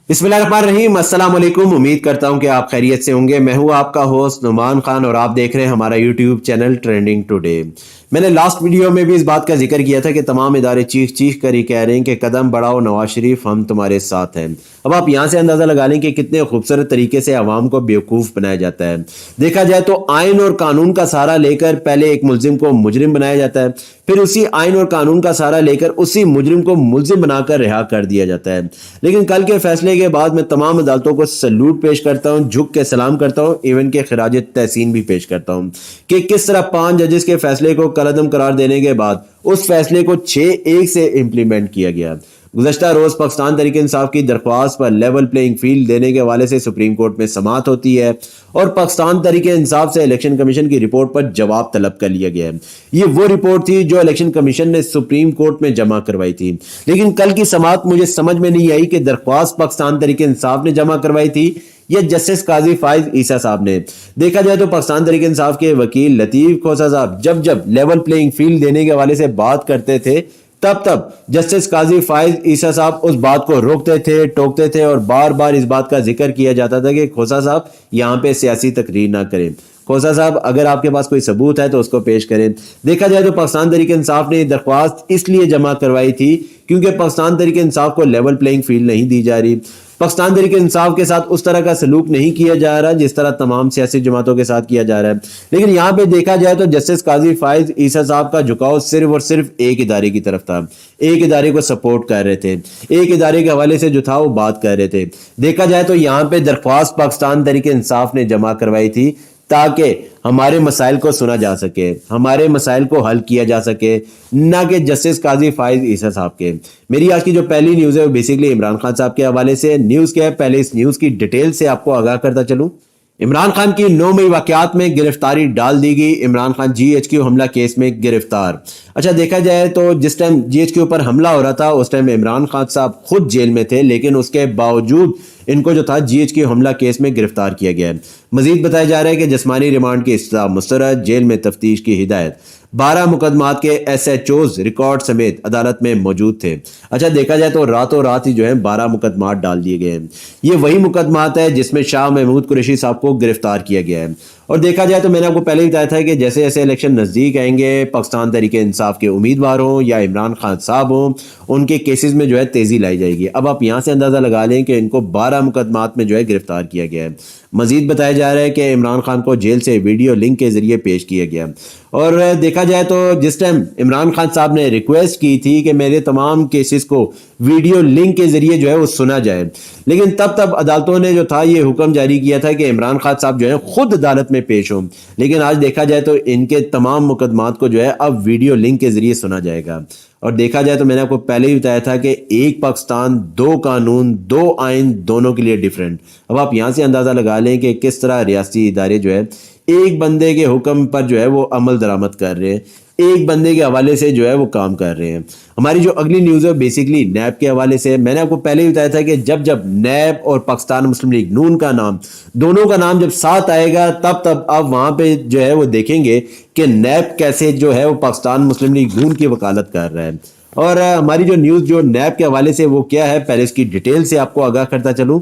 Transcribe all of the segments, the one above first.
बिस्मिल्लाहिर्रहमानिर्रहीम। अस्सलाम वालेकुम। उम्मीद करता हूं कि आप खैरियत से होंगे। मैं हूं आपका होस्ट नुमान खान और आप देख रहे हैं हमारा यूट्यूब चैनल ट्रेंडिंग टुडे। मैंने लास्ट वीडियो में भी इस बात का जिक्र किया था कि तमाम इदारे चीख चीख कर ही कह रहे हैं कि कदम बढ़ाओ नवाज शरीफ, हम तुम्हारे साथ हैं। अब आप यहां से अंदाजा लगा लें कि कितने खूबसूरत तरीके से आवाम को बेवकूफ़ बनाया जाता है। देखा जाए तो आइन और कानून का सहारा लेकर पहले एक मुलजिम को मुजरिम बनाया जाता है, फिर उसी आइन और कानून का सहारा लेकर उसी मुजरिम को मुलजिम बनाकर रिहा कर दिया जाता है। लेकिन कल के फैसले के बाद मैं तमाम अदालतों को सल्यूट पेश करता हूं, झुक के सलाम करता हूं, इवन के खराज तहसीन भी पेश करता हूं कि किस तरह 5 जजेस के फैसले को कलअदम करार देने के बाद उस फैसले को 6-1 से इंप्लीमेंट किया गया। गुज़श्ता रोज पाकिस्तान तहरीक इंसाफ की दरख्वास्त पर लेवल प्लेइंग फील्ड देने के हवाले से सुप्रीम कोर्ट में समाअत होती है और पाकिस्तान तहरीक इंसाफ से इलेक्शन कमीशन की रिपोर्ट पर जवाब तलब कर लिया गया है। ये वो रिपोर्ट थी जो इलेक्शन कमीशन ने सुप्रीम कोर्ट में जमा करवाई थी। लेकिन कल की समाअत मुझे समझ में नहीं आई कि दरख्वास्त पाकिस्तान तहरीक इंसाफ ने जमा करवाई थी या जस्टिस काजी फाइज ईसा साहब ने। देखा जाए तो पाकिस्तान तहरीक इंसाफ के वकील लतीफ खोसा साहब जब जब लेवल प्लेइंग फील्ड देने के हवाले से बात करते थे तब जस्टिस काजी फाइज ईसा साहब उस बात को रोकते थे, टोकते थे और बार बार इस बात का जिक्र किया जाता था कि खोसा साहब यहां पे सियासी तकरीर ना करें। खोसा साहब अगर आपके पास कोई सबूत है तो उसको पेश करें। देखा जाए तो पाकिस्तान तहरीक इंसाफ ने दरख्वास्त इसलिए जमा करवाई थी क्योंकि पाकिस्तान तहरीक इंसाफ को लेवल प्लेइंग फील्ड नहीं दी जा रही। पाकिस्तान तहरीक इंसाफ के साथ उस तरह का सलूक नहीं किया जा रहा जिस तरह तमाम सियासी जमातों के साथ किया जा रहा है। लेकिन यहाँ पे देखा जाए तो जस्टिस काजी फाइज ईसा साहब का झुकाव सिर्फ और सिर्फ एक इदारे की तरफ था। एक इदारे को सपोर्ट कर रहे थे, एक इदारे के हवाले से जो था वो बात कर रहे थे। देखा जाए तो यहाँ पे दरख्वास्त पाकिस्तान तहरीक इंसाफ ने जमा करवाई थी ताकि हमारे मसाइल को सुना जा सके, हमारे मसाइल को हल किया जा सके, ना कि जस्टिस काजी फाइज ईसा साहब के। मेरी आज की जो पहली न्यूज़ है वो बेसिकली इमरान खान साहब के हवाले से। न्यूज़ क्या है, पहले इस न्यूज़ की डिटेल से आपको आगाह करता चलूं। इमरान खान की 9 मई वाकयात में गिरफ्तारी डाल दी गई। इमरान खान GHQ हमला केस में गिरफ्तार। अच्छा, देखा जाए तो जिस टाइम GHQ पर हमला हो रहा था उस टाइम इमरान खान साहब खुद जेल में थे, लेकिन उसके बावजूद इनको जो था GHQ हमला केस में गिरफ्तार किया गया है। मजीद बताया जा रहा है कि जिस्मानी रिमांड की इस्तदा मुस्तरद, जेल में तफ्तीश की हिदायत। 12 मुकदमात के SHOs रिकॉर्ड समेत अदालत में मौजूद थे। अच्छा, देखा जाए तो रातों रात ही जो है 12 मुकदमात डाल दिए गए हैं। ये वही मुकदमात है जिसमें शाह महमूद कुरैशी साहब को गिरफ्तार किया गया है। और देखा जाए तो मैंने आपको पहले ही बताया था कि जैसे जैसे इलेक्शन नज़दीक आएंगे, पाकिस्तान तहरीक इंसाफ के उम्मीदवार हों या इमरान खान साहब हों, उनके केसेस में जो है तेज़ी लाई जाएगी। अब आप यहाँ से अंदाज़ा लगा लें कि इनको 12 मुकदमात में जो है गिरफ्तार किया गया है। मजीद बताया जा रहा है कि इमरान खान को जेल से वीडियो लिंक के जरिए पेश किया गया। और देखा जाए तो जिस टाइम इमरान खान साहब ने रिक्वेस्ट की थी कि मेरे तमाम केसेस को वीडियो लिंक के जरिए जो है वो सुना जाए, लेकिन तब अदालतों ने जो था ये हुक्म जारी किया था कि इमरान खान साहब जो है खुद अदालत में पेश हों। लेकिन आज देखा जाए तो इनके तमाम मुकदमात को जो है अब वीडियो लिंक के जरिए सुना जाएगा। और देखा जाए तो मैंने आपको पहले ही बताया था कि एक पाकिस्तान, 2 कानून, 2 आइन, दोनों के लिए डिफरेंट। अब आप यहाँ से अंदाज़ा लगा लें कि किस तरह रियासती इदारे जो है एक बंदे के हुक्म पर जो है वो अमल दरामद कर रहे हैं, एक बंदे के हवाले से जो है वो काम कर रहे हैं। हमारी जो अगली न्यूज़ है बेसिकली नैब के हवाले से। मैंने आपको पहले ही बताया था कि जब जब नैब और पाकिस्तान मुस्लिम लीग नून का नाम, दोनों का नाम जब साथ आएगा तब आप वहाँ पे जो है वो देखेंगे कि नैब कैसे जो है वो पाकिस्तान मुस्लिम लीग नून की वकालत कर रहा है। और हमारी जो न्यूज़ जो नैब के हवाले से वो क्या है, पहले इसकी डिटेल से आपको आगाह करता चलूँ।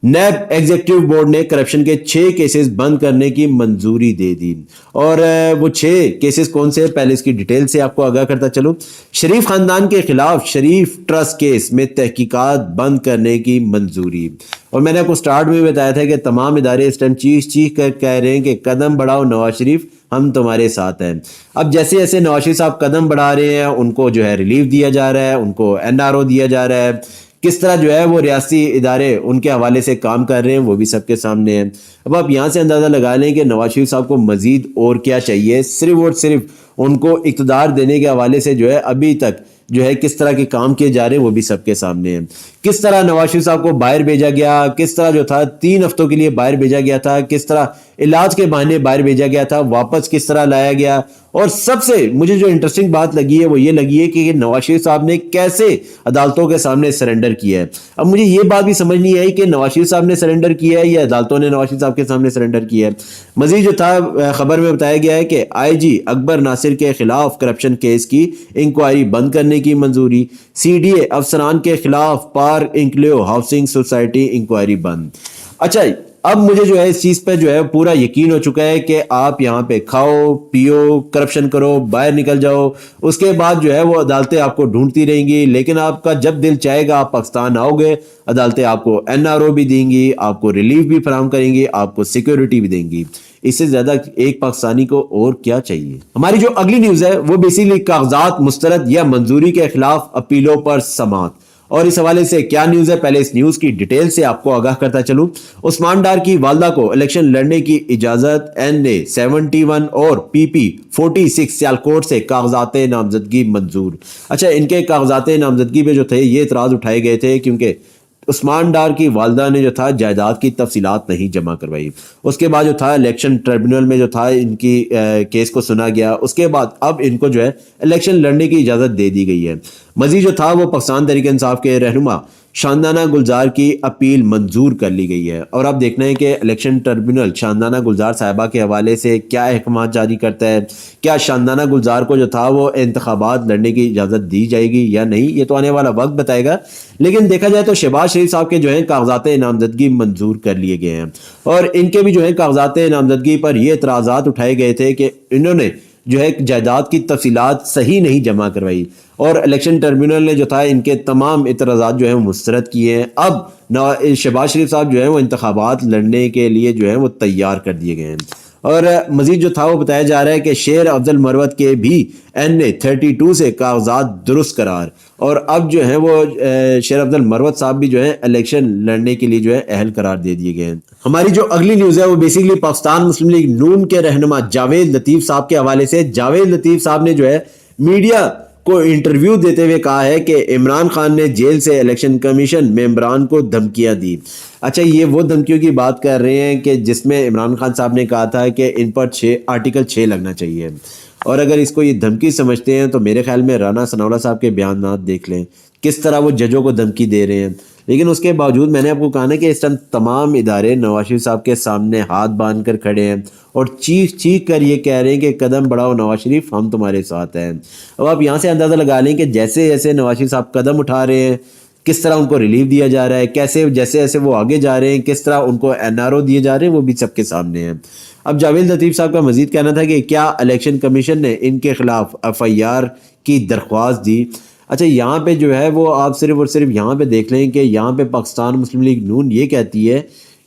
नैब एग्जीक्यूटिव बोर्ड ने करप्शन के 6 केसेस बंद करने की मंजूरी दे दी। और वो 6 केसेस कौन से, पहले इसकी डिटेल से आपको आगाह करता चलूं। शरीफ खानदान के खिलाफ शरीफ ट्रस्ट केस में तहकीकात बंद करने की मंजूरी। और मैंने आपको स्टार्ट में बताया था कि तमाम इदारे इस टाइम चीख कर कह रहे हैं कि कदम बढ़ाओ नवाज शरीफ, हम तुम्हारे साथ हैं। अब जैसे जैसे नवाज शरीफ साहब कदम बढ़ा रहे हैं उनको जो है रिलीफ दिया जा रहा है, उनको NRO दिया जा रहा है। किस तरह जो है वो रियासी इदारे उनके हवाले से काम कर रहे हैं वो भी सबके सामने है। अब आप यहाँ से अंदाज़ा लगा लें कि नवाज शरीफ साहब को मज़ीद और क्या चाहिए। सिर्फ और सिर्फ उनको इक़्तिदार देने के हवाले से जो है अभी तक जो है किस तरह के काम किए जा रहे हैं वो भी सबके सामने है। किस तरह नवाज शरीफ साहब को बाहर भेजा गया, किस तरह जो था 3 हफ्तों के लिए बाहर भेजा गया था, किस तरह इलाज के बहाने बाहर भेजा गया था, वापस किस तरह लाया गया। और सबसे मुझे जो इंटरेस्टिंग बात लगी है वो ये लगी है कि नवाज शरीफ साहब ने कैसे अदालतों के सामने सरेंडर किया है। अब मुझे ये बात भी समझ नहीं आई कि नवाज शरीफ साहब ने सरेंडर किया है या अदालतों ने नवाज शरीफ साहब के सामने सरेंडर किया है। मजीद जो था खबर में बताया गया है कि IG अकबर नासिर के खिलाफ करप्शन केस की इंक्वायरी बंद करने की मंजूरी। CDA अफसरान के खिलाफ star enclave housing society inquiry बंद। अच्छा, अब मुझे जो है इस चीज पे जो है पूरा यकीन हो चुका है कि आप यहाँ पे खाओ पियो करप्शन करो बाहर निकल जाओ, उसके बाद जो है वो अदालतें आपको ढूंढती रहेंगी, लेकिन आपका जब दिल चाहेगा आप पाकिस्तान आओगे, अदालतें आपको एनआरओ भी देंगी, आपको रिलीफ भी फराहम करेंगी, आपको सिक्योरिटी भी देंगी। इससे ज्यादा एक पाकिस्तानी को और क्या चाहिए। हमारी जो अगली न्यूज है वो बेसिकली कागजात मुस्तरद या मंजूरी के खिलाफ अपीलों पर समाअत, और इस हवाले से क्या न्यूज है पहले इस न्यूज की डिटेल से आपको आगाह करता चलूं। उस्मान डार की वालदा को इलेक्शन लड़ने की इजाजत, NA 71 और PP 46 सियालकोट से कागजात नामजदगी मंजूर। अच्छा, इनके कागजात नामजदगी पे जो थे ये इतराज उठाए गए थे क्योंकि उस्मान डार की वालदा ने जो था जायदाद की तफसीलात नहीं जमा करवाई। उसके बाद जो था इलेक्शन ट्रिब्यूनल में जो था इनकी केस को सुना गया, उसके बाद अब इनको जो है इलेक्शन लड़ने की इजाज़त दे दी गई है। मजीद जो था वो पाकिस्तान तहरीक इंसाफ के रहनुमा शानदाना गुलजार की अपील मंजूर कर ली गई है, और अब देखना है कि इलेक्शन ट्रिब्यूनल शानदाना गुलजार साहिबा के हवाले से क्या अहकाम जारी करता है। क्या शानदाना गुलजार को जो था वो इंतखाबात लड़ने की इजाज़त दी जाएगी या नहीं, ये तो आने वाला वक्त बताएगा। लेकिन देखा जाए तो शहबाज शरीफ साहब के जो है कागजात नामजदगी मंजूर कर लिए गए हैं, और इनके भी जो है कागजात नामजदगी पर ये एतराज़ात उठाए गए थे कि इन्होंने जो है जायदाद की तफसीलात सही नहीं जमा करवाई, और इलेक्शन ट्रिब्यूनल ने जो था इनके तमाम एतराज़ात जो है वो मुस्तरद किए हैं। अब शहबाज शरीफ साहब जो है वो इंतखाबात लड़ने के लिए जो है वो तैयार कर दिए गए हैं। और मजीद जो था वो बताया जा रहा है कि शेर अफजल मरवत के भी NA 32 से कागजात दुरुस्त करार, और अब जो है वो शेर अफजल मरवत साहब भी जो है इलेक्शन लड़ने के लिए जो है अहल करार दे दिए गए हैं। हमारी जो अगली न्यूज़ है वो बेसिकली पाकिस्तान मुस्लिम लीग नून के रहनुमा जावेद लतीफ़ साहब के हवाले से। जावेद लतीफ़ साहब ने जो है मीडिया को इंटरव्यू देते हुए कहा है कि इमरान खान ने जेल से इलेक्शन कमीशन मेंबरान को धमकियां दी। अच्छा, ये वो धमकियों की बात कर रहे हैं कि जिसमें इमरान खान साहब ने कहा था कि इन पर आर्टिकल 6 लगना चाहिए, और अगर इसको ये धमकी समझते हैं तो मेरे ख्याल में राना सनाउल्लाह साहब के बयान देख लें किस तरह वो जजों को धमकी दे रहे हैं। लेकिन उसके बावजूद मैंने आपको कहा ना कि इस टाइम तमाम इदारे नवाज शरीफ साहब के सामने हाथ बांध कर खड़े हैं और चीख चीख कर ये कह रहे हैं कि कदम बढ़ाओ नवाज शरीफ, हम तुम्हारे साथ हैं। अब आप यहाँ से अंदाज़ा लगा लें कि जैसे जैसे नवाज शरीफ साहब कदम उठा रहे हैं किस तरह उनको रिलीफ दिया जा रहा है, कैसे जैसे जैसे वो आगे जा रहे हैं किस तरह उनको NRO दिए जा रहे हैं, वो भी सबके सामने हैं। अब जावेद लतीफ़ साहब का मजीद कहना था कि क्या इलेक्शन कमीशन ने इनके खिलाफ FIR की दरख्वास्त दी। अच्छा, यहाँ पे जो है वो आप सिर्फ और सिर्फ यहाँ पे देख लें कि यहाँ पे पाकिस्तान मुस्लिम लीग नून ये कहती है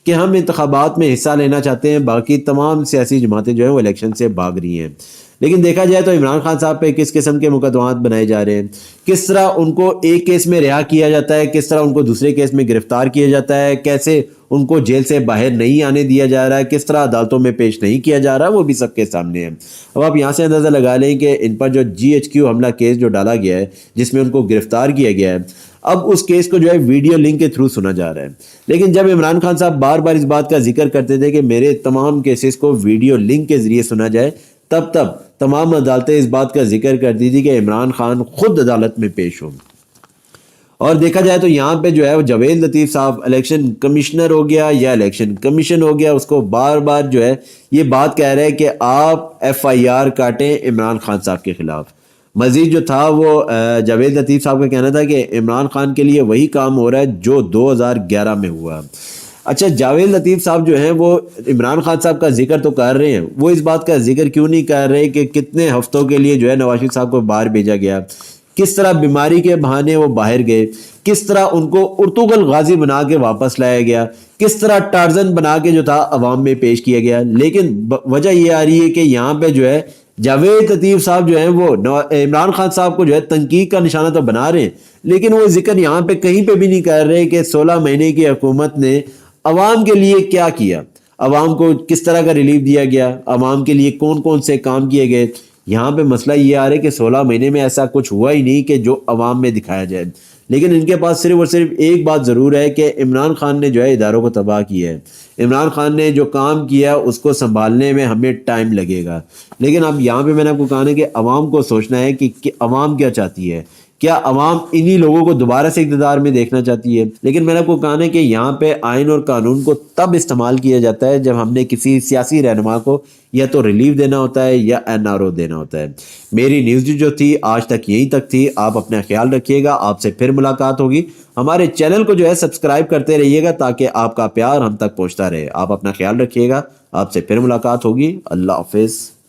कि हम इंतखाबात में हिस्सा लेना चाहते हैं, बाकी तमाम सियासी जमातें जो हैं वो इलेक्शन से भाग रही हैं। लेकिन देखा जाए तो इमरान खान साहब पे किस किस्म के मुकदमात बनाए जा रहे हैं, किस तरह उनको एक केस में रिहा किया जाता है, किस तरह उनको दूसरे केस में गिरफ्तार किया जाता है, कैसे उनको जेल से बाहर नहीं आने दिया जा रहा है, किस तरह अदालतों में पेश नहीं किया जा रहा है, वो भी सबके सामने है। अब आप यहाँ से अंदाज़ा लगा लें कि इन पर जो GHQ हमला केस जो डाला गया है जिसमें उनको गिरफ्तार किया गया है, अब उस केस को जो है वीडियो लिंक के थ्रू सुना जा रहा है। लेकिन जब इमरान खान साहब बार बार इस बात का जिक्र करते थे कि मेरे तमाम केसेस को वीडियो लिंक के जरिए सुना जाए, तब तमाम अदालतें इस बात का जिक्र करती थी कि इमरान खान खुद अदालत में पेश हों। और देखा जाए तो यहाँ पे जो है वो जावेद लतीफ़ साहब इलेक्शन कमिश्नर हो गया या इलेक्शन कमीशन हो गया, उसको बार बार जो है ये बात कह रहे हैं कि आप FIR काटें इमरान खान साहब के खिलाफ। मजीद जो था वो जावेद लतीफ़ साहब का कहना था कि इमरान खान के लिए वही काम हो रहा है जो 2011 में हुआ। अच्छा, जावेद लतीफ़ साहब जो हैं वो इमरान खान साहब का जिक्र तो कर रहे हैं, वो इस बात का जिक्र क्यों नहीं कर रहे कि कितने हफ्तों के लिए जो है नवाज शरीफ साहब को बाहर भेजा गया, किस तरह बीमारी के बहाने वो बाहर गए, किस तरह उनको उर्तुगल गाजी बना के वापस लाया गया, किस तरह टार्जन बना के जो था अवाम में पेश किया गया। लेकिन वजह ये आ रही है कि यहाँ पे जो है जावेद लतीफ़ साहब जो हैं वो इमरान खान साहब को जो है तनकीद का निशाना तो बना रहे हैं, लेकिन वो जिक्र यहाँ पे कहीं पे भी नहीं कर रहे कि 16 महीने की हुकूमत ने अवाम के लिए क्या किया, अवाम को किस तरह का रिलीफ दिया गया, अवाम के लिए कौन कौन से काम किए गए। यहाँ पे मसला ये आ रहा है कि 16 महीने में ऐसा कुछ हुआ ही नहीं कि जो अवाम में दिखाया जाए। लेकिन इनके पास सिर्फ और सिर्फ एक बात ज़रूर है कि इमरान खान ने जो है इदारों को तबाह किया है, इमरान खान ने जो काम किया उसको संभालने में हमें टाइम लगेगा। लेकिन अब यहाँ पे मैंने आपको कहा है कि अवाम को सोचना है कि अवाम क्या चाहती है, کیا عوام انہی لوگوں کو دوبارہ سے اقتدار میں دیکھنا چاہتی ہے؟ لیکن میں نے آپ کو کہا ہے کہ یہاں پہ آئین اور قانون کو تب استعمال کیا جاتا ہے جب ہم نے کسی سیاسی رہنما کو یا تو ریلیف دینا ہوتا ہے یا NRO دینا ہوتا ہے۔ میری نیوز جو تھی آج تک یہیں تک تھی۔ آپ اپنا خیال رکھیے گا، آپ سے پھر ملاقات ہوگی۔ ہمارے چینل کو جو ہے سبسکرائب کرتے رہیے گا تاکہ آپ کا پیار ہم تک پہنچتا رہے۔ آپ اپنا خیال رکھیے گا، آپ سے پھر ملاقات ہوگی۔ اللہ حافظ۔